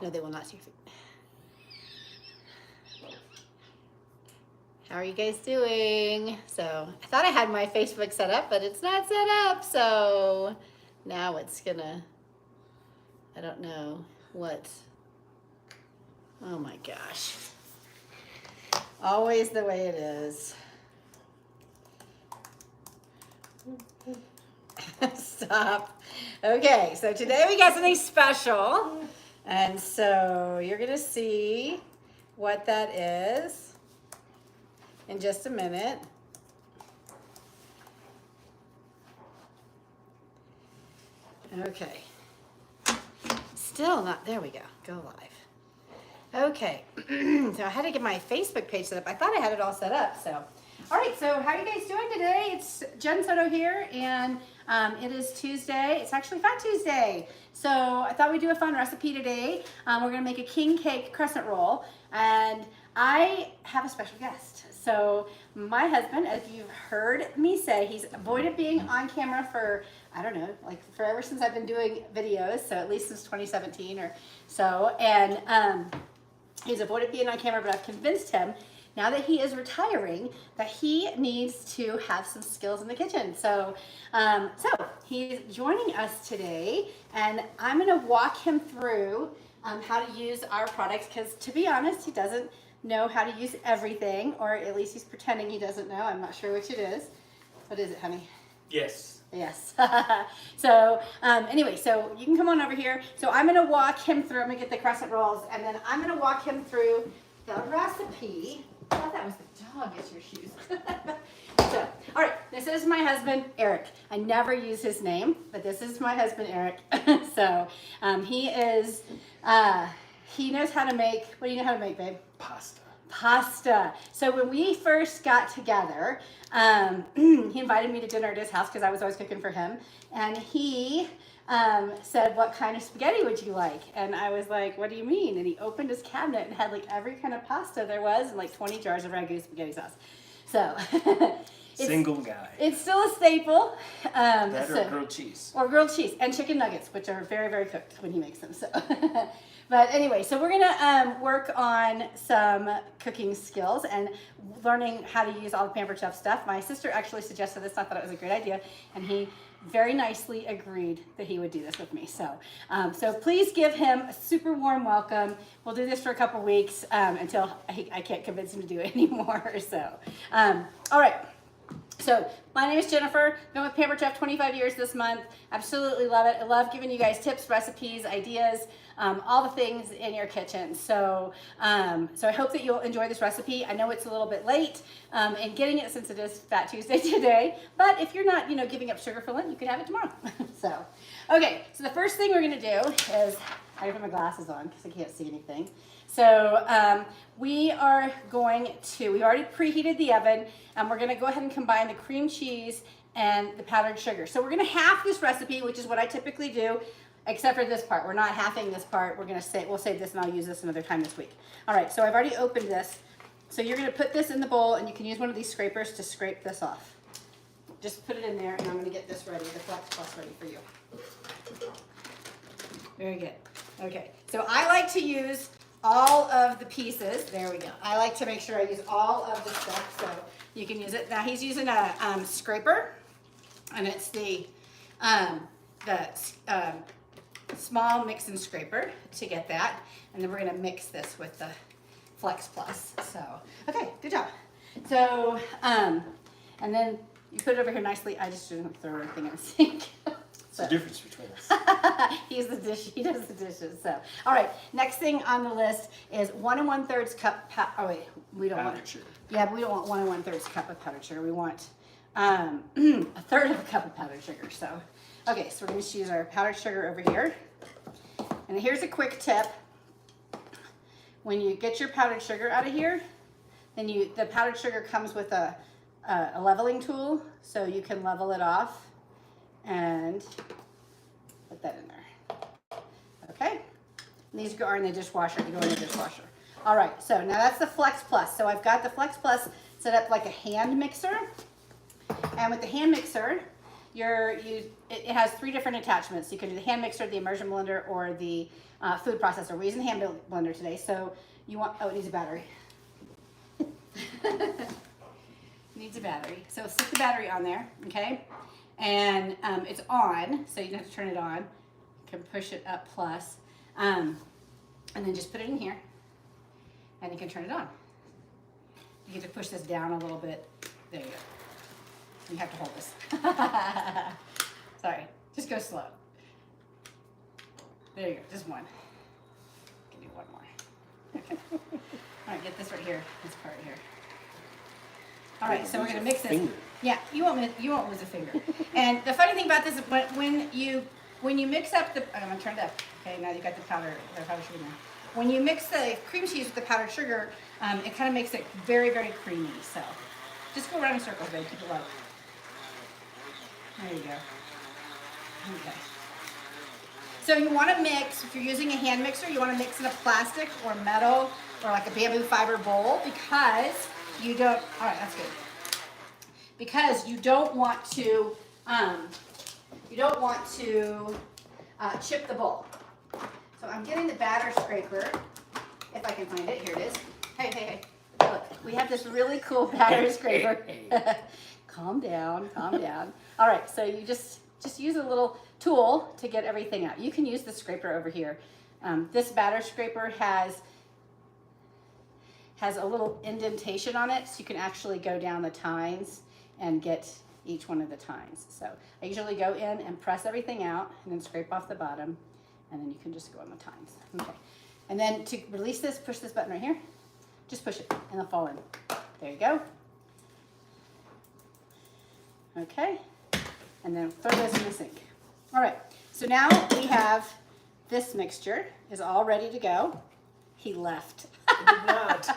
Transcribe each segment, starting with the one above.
No, they will not see your food. How are you guys doing? So I thought I had my Facebook set up, but it's not set up. So now it's gonna, I don't know what. Oh my gosh. Always the way it is. Stop. Okay, so today we got something special. And so you're gonna see what that is in just a minute. Okay. Still not, there we go, go live. Okay, so I had to get my Facebook page set up. I thought I had it all set up, so. All right, so how are you guys doing today? It's Jen Soto here, and it is Tuesday. It's actually Fat Tuesday. So I thought we'd do a fun recipe today. We're gonna make a king cake crescent roll, and I have a special guest. So my husband, as you've heard me say, he's avoided being on camera for, I don't know, like forever since I've been doing videos, so at least since 2017 or so, and he's avoided being on camera, but I've convinced him, now that he is retiring, that he needs to have some skills in the kitchen. So, he's joining us today, and I'm gonna walk him through how to use our products, because to be honest, he doesn't know how to use everything, or at least he's pretending he doesn't know. I'm not sure which it is. What is it, honey? Yes. Yes. So anyway, so you can come on over here. So I'm gonna walk him through, I'm gonna get the crescent rolls, and then I'm gonna walk him through the recipe. I thought that was the dog, it's your shoes. So, all right, this is my husband, Eric. I never use his name, but this is my husband, Eric. So he is, he knows how to make, what do you know how to make, babe? Pasta. Pasta. So when we first got together, he invited me to dinner at his house because I was always cooking for him. And he said, what kind of spaghetti would you like? And I was like, what do you mean? And he opened his cabinet and had like every kind of pasta there was and like 20 jars of ragu spaghetti sauce. So Single guy. It's still a staple. That or grilled cheese. Or grilled cheese and chicken nuggets, which are very, very cooked when he makes them. So, but anyway, so we're gonna work on some cooking skills and learning how to use all the Pampered Chef stuff. My sister actually suggested this. I thought it was a great idea, and he very nicely agreed that he would do this with me. So, so please give him a super warm welcome. We'll do this for a couple weeks until I can't convince him to do it anymore. So, all right. So my name is Jennifer. Been with Pampered Chef 25 years this month. Absolutely love it. I love giving you guys tips, recipes, ideas, all the things in your kitchen. So, so I hope that you'll enjoy this recipe. I know it's a little bit late in getting it since it is Fat Tuesday today, but if you're not, giving up sugar for Lent, you can have it tomorrow. So, okay. So the first thing we're gonna do is, I have my glasses on because I can't see anything. So we are going to, we already preheated the oven, and we're gonna go ahead and combine the cream cheese and the powdered sugar. So we're gonna half this recipe, which is what I typically do, except for this part. We're not halving this part. We'll save this and I'll use this another time this week. All right, so I've already opened this. So you're gonna put this in the bowl, and you can use one of these scrapers to scrape this off. Just put it in there, and I'm gonna get this ready, the Flex Plus ready for you. Very good. Okay, so I like to use all of the pieces. There we go. I like to make sure I use all of the stuff, so you can use it. Now he's using a scraper, and it's the small mix and scraper to get that, and then we're gonna mix this with the Flex Plus. So, okay, good job. So, and then you put it over here nicely. I just didn't throw everything in the sink. What's the difference between us? He's the dish. He does the dishes. So, all right. Next thing on the list is 1 1/3 cup. Oh wait, we don't want sugar. Yeah, but we don't want 1 1/3 cup of powdered sugar. We want a third of a cup of powdered sugar. So, okay. So we're going to use our powdered sugar over here. And here's a quick tip: when you get your powdered sugar out of here, then the powdered sugar comes with a leveling tool, so you can level it off. And put that in there. Okay. And these are in the dishwasher. You go in the dishwasher. All right. So now that's the Flex Plus. So I've got the Flex Plus set up like a hand mixer. And with the hand mixer, it has 3 different attachments. You can do the hand mixer, the immersion blender, or the food processor. We're using the hand blender today, so you want, oh, it needs a battery. Needs a battery. So stick the battery on there, okay? And it's on, so you don't have to turn it on. You can push it up plus. And then just put it in here, and you can turn it on. You get to push this down a little bit. There you go. You have to hold this. Sorry, just go slow. There you go, just one. Give me one more. Okay. All right, get this right here, this part here. All right, so we're gonna mix this. Finger. Yeah, you won't lose a finger. And the funny thing about this is when you mix up the, I'm gonna turn it up. Okay, now you got the powder sugar now. When you mix the cream cheese with the powdered sugar, it kind of makes it very, very creamy. So just go around in circles, babe. Keep it low. There you go. Okay. So you want to mix, if you're using a hand mixer, you want to mix in a plastic or metal or like a bamboo fiber bowl because you don't, all right, that's good. Because you don't want to chip the bowl. So I'm getting the batter scraper, if I can find it. Here it is. Hey. Look, we have this really cool batter scraper. Calm down. All right, so you just use a little tool to get everything out. You can use the scraper over here. This batter scraper has a little indentation on it, so you can actually go down the tines and get each one of the tines. So I usually go in and press everything out and then scrape off the bottom, and then you can just go on the tines. Okay. And then to release this, push this button right here. Just push it and it'll fall in. There you go. Okay. And then throw those in the sink. All right. So now we have this mixture is all ready to go. He left. I did not.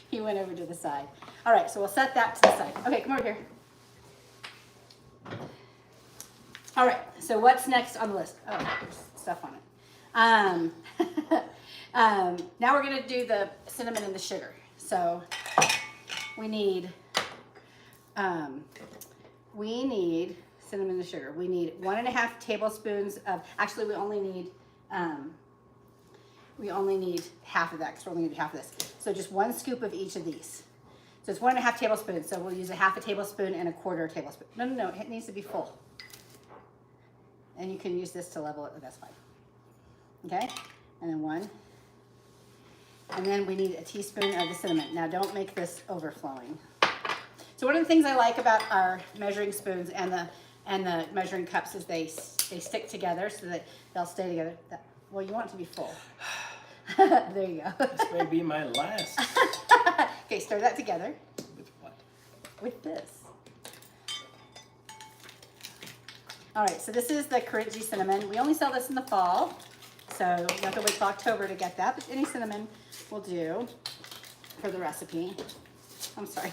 He went over to the side. All right, so we'll set that to the side. Okay, come over here. All right, so what's next on the list? Oh, there's stuff on it. Now we're gonna do the cinnamon and the sugar. So we need cinnamon and sugar. We need 1.5 tablespoons of, actually we only need half of that because we're only gonna do half of this. So just 1 scoop of each of these. So it's 1.5 tablespoons. So we'll use a 1/2 tablespoon and 1/4 tablespoon. No, it needs to be full. And you can use this to level it, but that's fine. Okay, and then 1. And then we need a teaspoon of the cinnamon. Now don't make this overflowing. So one of the things I like about our measuring spoons and the measuring cups is they stick together so that they'll stay together. Well, you want it to be full. There you go. This may be my last. Okay, stir that together. With what? With this. All right, so this is the Crescent cinnamon. We only sell this in the fall, so you have to wait till October to get that, but any cinnamon will do for the recipe. I'm sorry.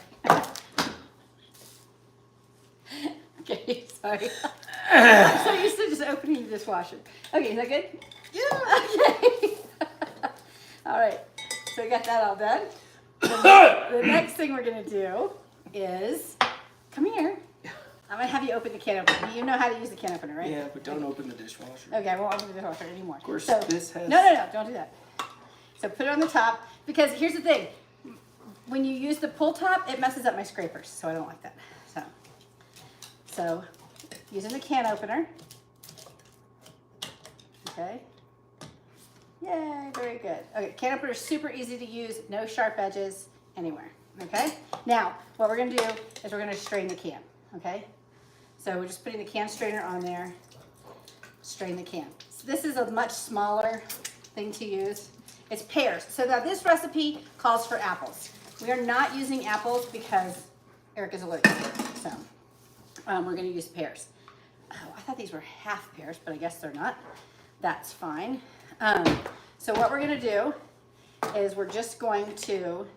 Okay, sorry. I'm so used to just opening the dishwasher. Okay, is that good? Yeah. Okay. All right, so we got that all done. The next thing we're gonna do is, come here. I'm gonna have you open the can opener. You know how to use the can opener, right? Yeah, but don't open the dishwasher. Okay, I won't open the dishwasher anymore. Of course, so, this has... No, don't do that. So put it on the top, because here's the thing. When you use the pull top, it messes up my scrapers, so I don't like that. So using the can opener. Okay. Yay, very good. Okay, can opener is super easy to use, no sharp edges anywhere. Okay? Now, what we're gonna do is we're gonna strain the can. Okay? So we're just putting the can strainer on there, strain the can. So this is a much smaller thing to use. It's pears. So now this recipe calls for apples. We are not using apples because Eric is allergic. So we're gonna use pears. Oh, I thought these were half pears, but I guess they're not. That's fine. So what we're gonna do is we're just going to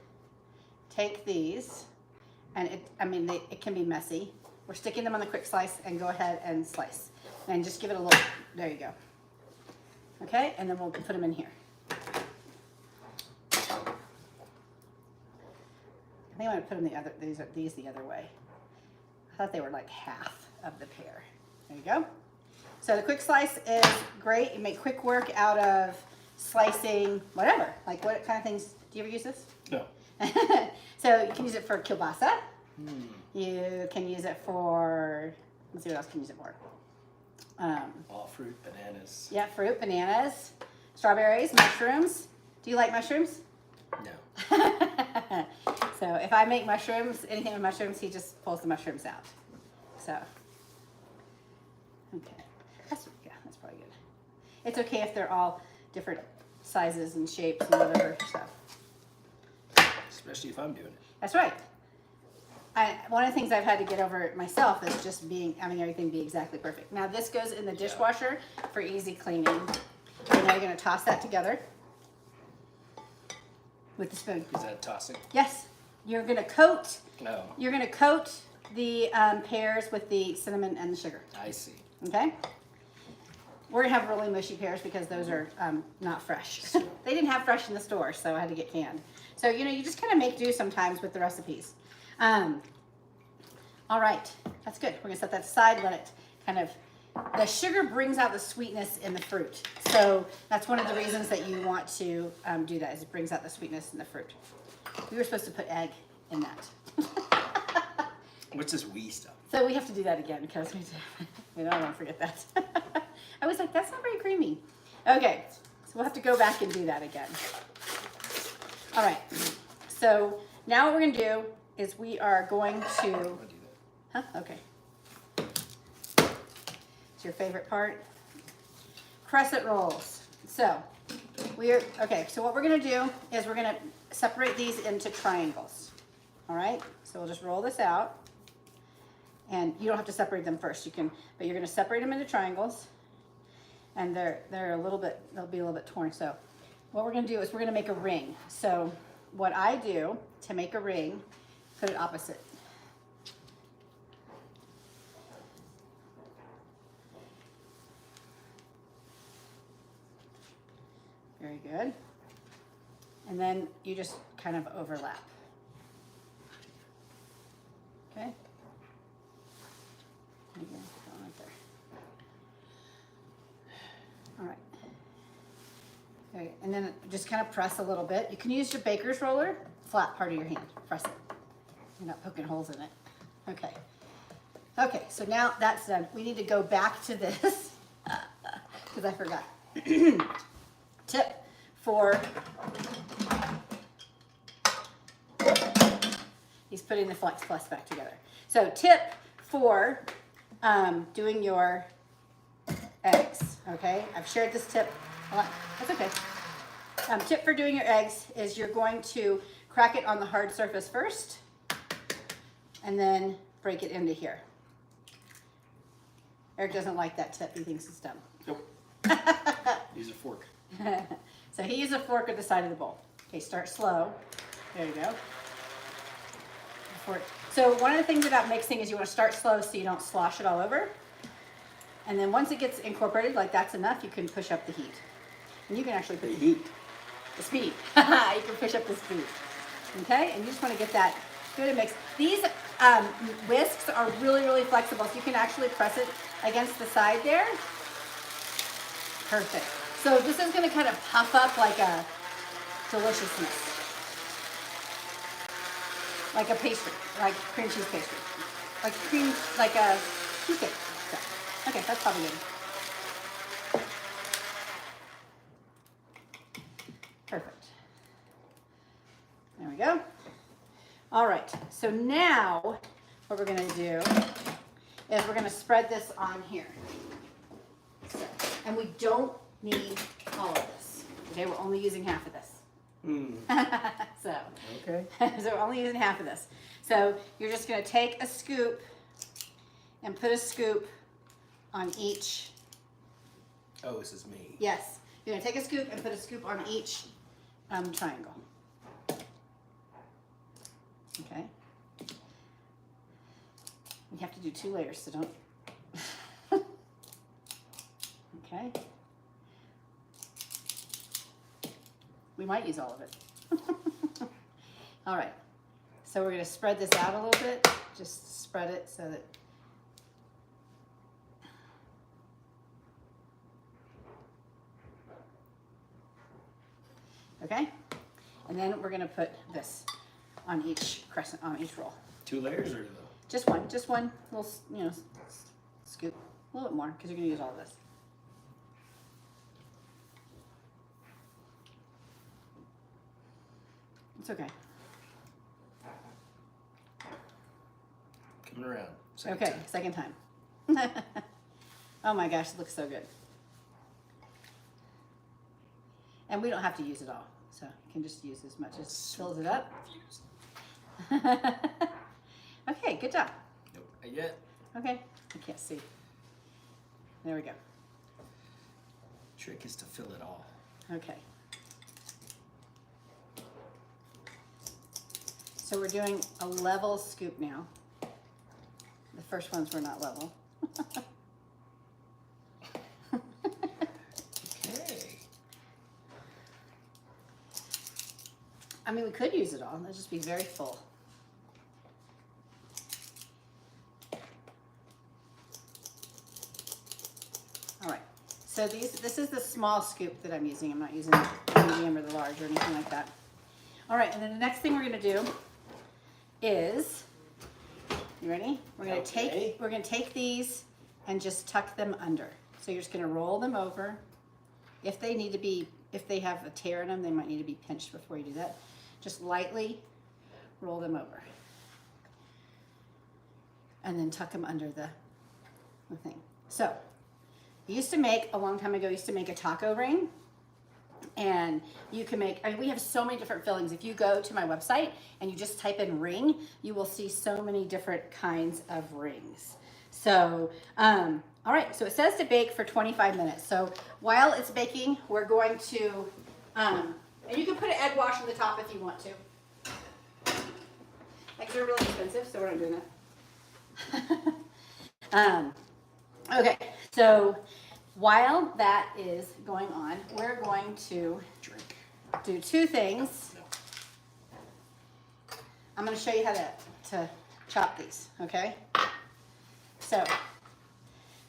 take these, and it can be messy. We're sticking them on the quick slice, and go ahead and slice. And just give it a little, there you go. Okay, and then we'll put them in here. I think I'm gonna put them these the other way. I thought they were like half. of the pear. There you go. So the quick slice is great. You make quick work out of slicing whatever. Like what kind of things, do you ever use this? No. So you can use it for kielbasa. You can use it for, let's see what else you can use it for. All fruit, bananas. Yeah, fruit, bananas, strawberries, mushrooms. Do you like mushrooms? No. So if I make mushrooms, anything with mushrooms, he just pulls the mushrooms out. So, okay. Yeah, that's probably good. It's okay if they're all different sizes and shapes and whatever stuff. Especially if I'm doing it. That's right. One of the things I've had to get over myself is just having everything be exactly perfect. Now this goes in the dishwasher for easy cleaning. And now you're going to toss that together with the spoon. Is that tossing? Yes. You're going to coat. No. You're going to coat the pears with the cinnamon and the sugar. I see. Okay. We're going to have really mushy pears because those are not fresh. They didn't have fresh in the store, so I had to get canned. So, you know, you just kind of make do sometimes with the recipes. All right, that's good. We're gonna set that aside, let it kind of, the sugar brings out the sweetness in the fruit. So that's one of the reasons that you want to do that, is it brings out the sweetness in the fruit. We were supposed to put egg in that. What's this wee stuff? So we have to do that again because we don't want to forget that. I was like, that's not very creamy. Okay, so we'll have to go back and do that again. All right, so now what we're gonna do is we are going to, I'll do that. huh? Okay. It's your favorite part. Crescent rolls. So okay, so what we're gonna do is we're gonna separate these into triangles. All right, so we'll just roll this out. And you don't have to separate them first, but you're gonna separate them into triangles. And they'll be a little bit torn. So what we're gonna do is we're gonna make a ring. So what I do to make a ring, put it opposite. Very good. And then you just kind of overlap. Okay. There you go. Go right there. All right. Okay, and then just kind of press a little bit. You can use your baker's roller, flat part of your hand. Press it. You're not poking holes in it. Okay. Okay, so now that's done. We need to go back to this because I forgot. Tip for, he's putting the Flex Plus back together. So tip for doing your eggs, okay? I've shared this tip a lot. That's okay. Tip for doing your eggs is you're going to crack it on the hard surface first and then break it into here. Eric doesn't like that tip. He thinks it's dumb. Nope. Use a fork. So he used a fork at the side of the bowl. Okay, start slow. There you go. Fork. So one of the things about mixing is you want to start slow so you don't slosh it all over. And then once it gets incorporated, like that's enough, you can push up the heat. And you can actually put The heat. the speed. You can push up the speed. Okay, and you just want to get that good mix. These whisks are really, really flexible, so you can actually press it against the side there. Perfect. So this is going to kind of puff up like a deliciousness. Like a pastry, like cream cheese pastry. Like a cheesecake. So, okay, that's probably good. Perfect. There we go. All right, so now what we're gonna do is we're gonna spread this on here. So, and we don't need all of this. Okay, we're only using half of this. So, Okay. so we're only using half of this. So you're just gonna take a scoop and put a scoop on each. Oh, this is me. Yes, you're gonna take a scoop and put a scoop on each triangle. Okay. We have to do 2 layers, so don't. Okay. We might use all of it. All right. So we're going to spread this out a little bit. Just spread it so that Okay? And then we're gonna put this on each crescent, on each roll. 2 layers or no? Just one little, you know, scoop, a little bit more because you're gonna use all of this. It's okay. Coming around. Okay, second time. Oh my gosh, it looks so good. And we don't have to use it all, so you can just use as much as fills it up. Okay, good job. Nope, not yet. Okay, I can't see. There we go. Trick is to fill it all. Okay. So we're doing a level scoop now. The first ones were not level. Okay. I mean, we could use it all. It'd just be very full. All right. So this is the small scoop that I'm using. I'm not using the medium or the large or anything like that. All right, and then the next thing we're gonna do is, you ready? We're gonna take these and just tuck them under. So you're just gonna roll them over. If they need to be, if they have a tear in them, they might need to be pinched before you do that. Just lightly roll them over. And then tuck them under the thing. So, I used to make, a long time ago, I used to make a taco ring. And you can make, I mean, we have so many different fillings. If you go to my website and you just type in ring, you will see so many different kinds of rings. So, all right, so it says to bake for 25 minutes. So while it's baking, we're going to, and you can put an egg wash on the top if you want to. Eggs are really expensive, so we're not doing that. Okay, so while that is going on, we're going to do 2 things. No. I'm going to show you how to chop these, okay? So,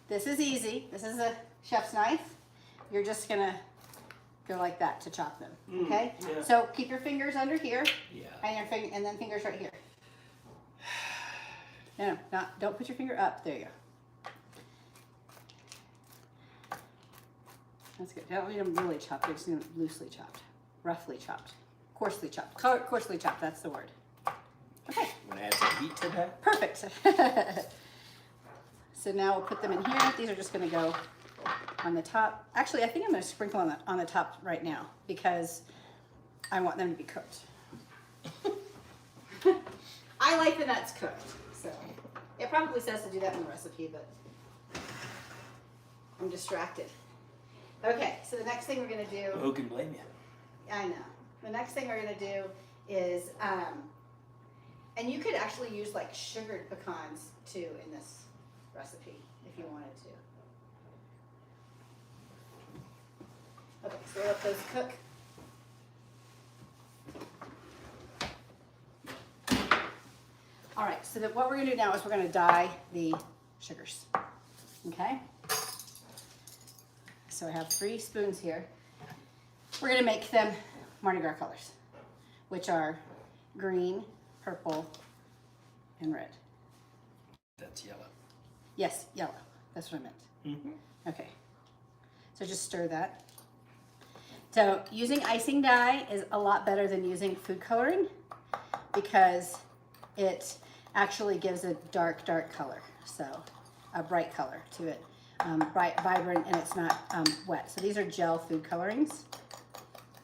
this is easy. This is a chef's knife. You're just going to go like that to chop them, okay? Yeah. So, keep your fingers under here, Yeah. and then fingers right here. No, don't put your finger up. There you go. That's good. I don't need them really chopped. I just need them loosely chopped, roughly chopped, coarsely chopped. Coarsely chopped, that's the word. Okay. Want to add some heat to that? Perfect. So now we'll put them in here. These are just going to go on the top. Actually, I think I'm going to sprinkle on the top right now because I want them to be cooked. I like the nuts cooked, so it probably says to do that in the recipe, but I'm distracted. Okay, so the next thing we're going to do... Who can blame you? I know. The next thing we're going to do is, and you could actually use like sugared pecans too in this recipe if you wanted to. Okay, so we'll let those cook. All right, so what we're going to do now is we're going to dye the sugars. Okay? So I have 3 spoons here. We're going to make them Mardi Gras colors, which are green, purple, and red. That's yellow. Yes, yellow. That's what I meant. Mm-hmm. Okay. So just stir that. So using icing dye is a lot better than using food coloring because it actually gives a dark color. So a bright color to it. Bright, vibrant, and it's not wet. So these are gel food colorings.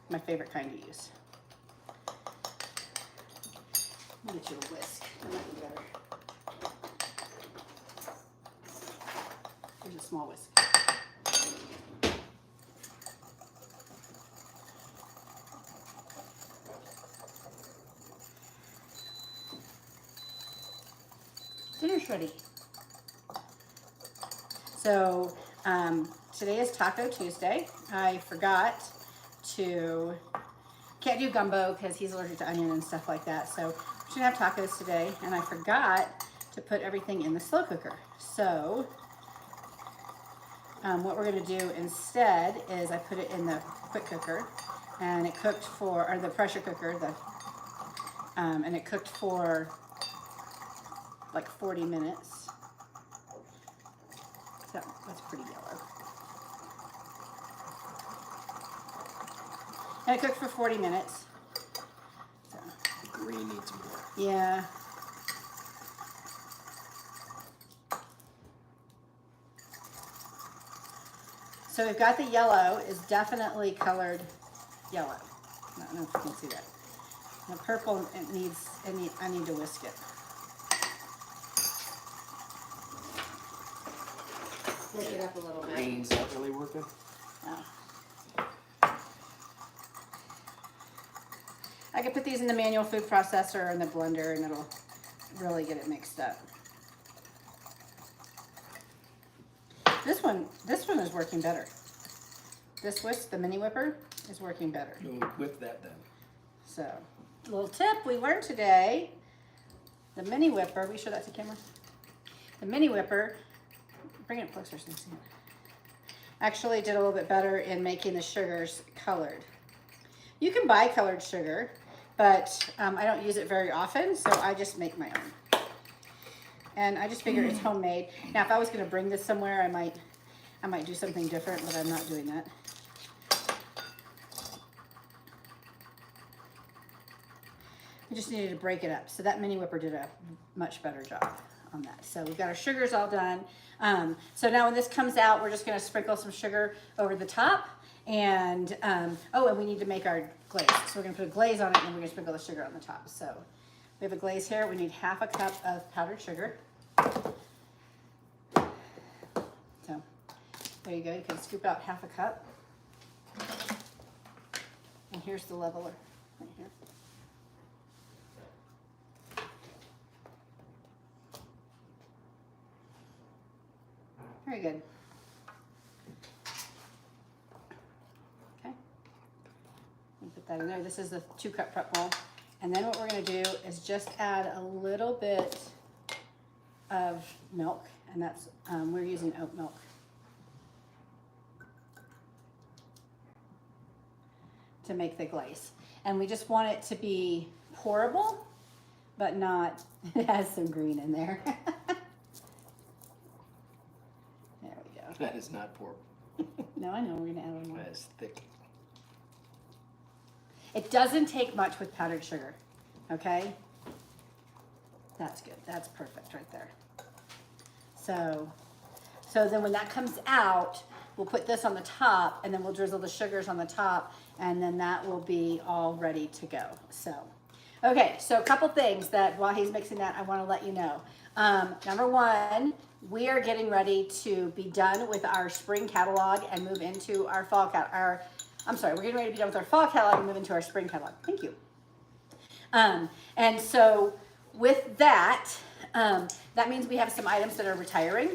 My favorite kind to use. Let me get you a whisk. That might be better. Here's a small whisk. Dinner's ready. So today is Taco Tuesday. I forgot to, can't do gumbo because he's allergic to onion and stuff like that. So we should have tacos today. And I forgot to put everything in the slow cooker. So what we're gonna do instead is I put it in the quick cooker and it cooked for, or the pressure cooker, and it cooked for like 40 minutes. So that's pretty yellow. And it cooked for 40 minutes. So, Green needs more. yeah. So we've got the yellow is definitely colored yellow. I don't know if you can see that. The purple, I need to whisk it. Whisk it up a little bit. Green's not really working. Oh. I could put these in the manual food processor or in the blender and it'll really get it mixed up. This one is working better. This whisk, the mini whipper, is working better. You'll whip that then. So, little tip we learned today, the mini whipper, we show that to camera? The mini whipper, bring it closer so you can see it, actually did a little bit better in making the sugars colored. You can buy colored sugar, but I don't use it very often, so I just make my own. And I just figure it's homemade. Now, if I was gonna bring this somewhere, I might do something different, but I'm not doing that. I just needed to break it up. So that mini whipper did a much better job on that. So we've got our sugars all done. So now when this comes out, we're just gonna sprinkle some sugar over the top. And, oh, and we need to make our glaze. So we're gonna put a glaze on it and then we're gonna sprinkle the sugar on the top. So we have a glaze here. We need half a cup of powdered sugar. So there you go. You can scoop out half a cup. And here's the leveler right here. Very good. Okay. Put that in there. This is the 2-cup prep bowl. And then what we're going to do is just add a little bit of milk. And that's, we're using oat milk. To make the glaze. And we just want it to be pourable, but not, it has some green in there. There we go. That is not pork. No, I know, we're gonna add a little more. That is thick. It doesn't take much with powdered sugar, okay? That's good, that's perfect right there. So then when that comes out, we'll put this on the top and then we'll drizzle the sugars on the top and then that will be all ready to go. So, okay, so a couple things that while he's mixing that, I wanna let you know. Number one, we are getting ready to be done with our spring catalog and move into our fall catalog. We're getting ready to be done with our fall catalog and move into our spring catalog. Thank you. And so with that, that means we have some items that are retiring.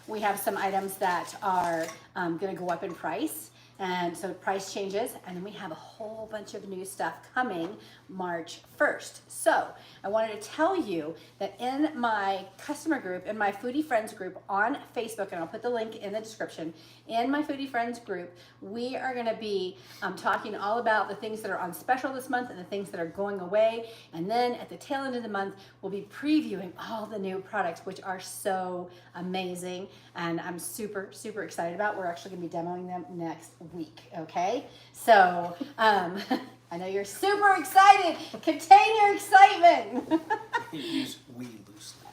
We have some items that are gonna go up in price. And so price changes, and then we have a whole bunch of new stuff coming March 1st. So I wanted to tell you that in my customer group, in my Foodie Friends group on Facebook, and I'll put the link in the description, in my Foodie Friends group, we are gonna be talking all about the things that are on special this month and the things that are going away. And then at the tail end of the month, we'll be previewing all the new products, which are so amazing. And I'm super, super excited about. We're actually gonna be demoing them next week, okay? So, I know you're super excited. Contain your excitement. You use we loosely.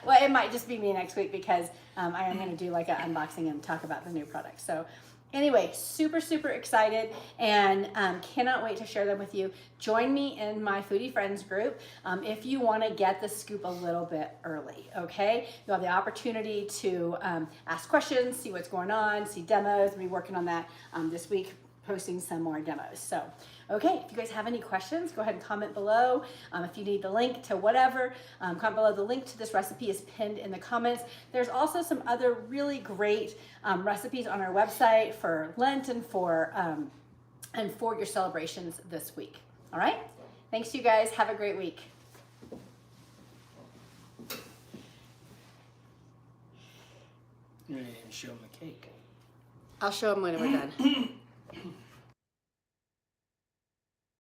Well, it might just be me next week because I am gonna do like an unboxing and talk about the new products. So anyway, super, super excited and cannot wait to share them with you. Join me in my Foodie Friends group if you wanna get the scoop a little bit early, okay? You'll have the opportunity to ask questions, see what's going on, see demos. We'll be working on that this week, posting some more demos. So, okay, if you guys have any questions, go ahead and comment below. If you need the link to whatever, comment below. The link to this recipe is pinned in the comments. There's also some other really great recipes on our website for Lent and for your celebrations this week. All right? Thanks, you guys. Have a great week. You didn't even show them the cake. I'll show them when we're done.